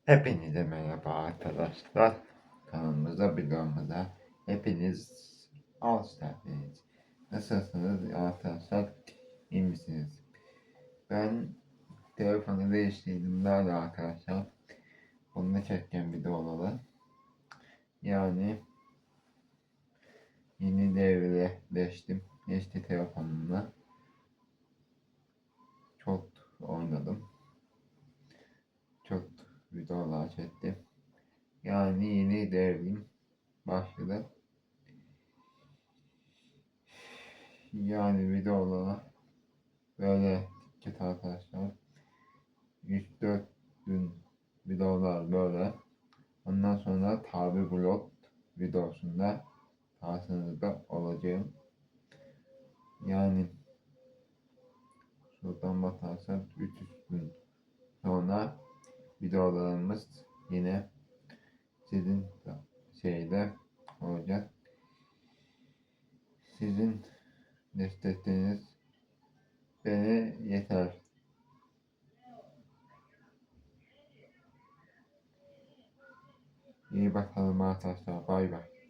Hepinize merhaba arkadaşlar. Kanalımıza, videomuza hepiniz hoş geldiniz. Nasılsınız arkadaşlar? İyi misiniz? Ben telefonu değiştirdim nerede arkadaşlar? Bunu çekeceğim videoları. Yani yeni devre geçtim. Eski telefonumla çok oynadım. Çok videolar çektim. Yani yeni devrim başladı. Yani videolara böyle dikkat arkadaşlar. 3-4 gün videolar böyle. Ondan sonra tabi vlog videosunda karşınızda olacağım. Yani şuradan bakarsak 300 gün sonra videolarımız yine sizin şeyde olacak. Sizin destekleriniz beni yeter. İyi bakalım arkadaşlar. Bay bay.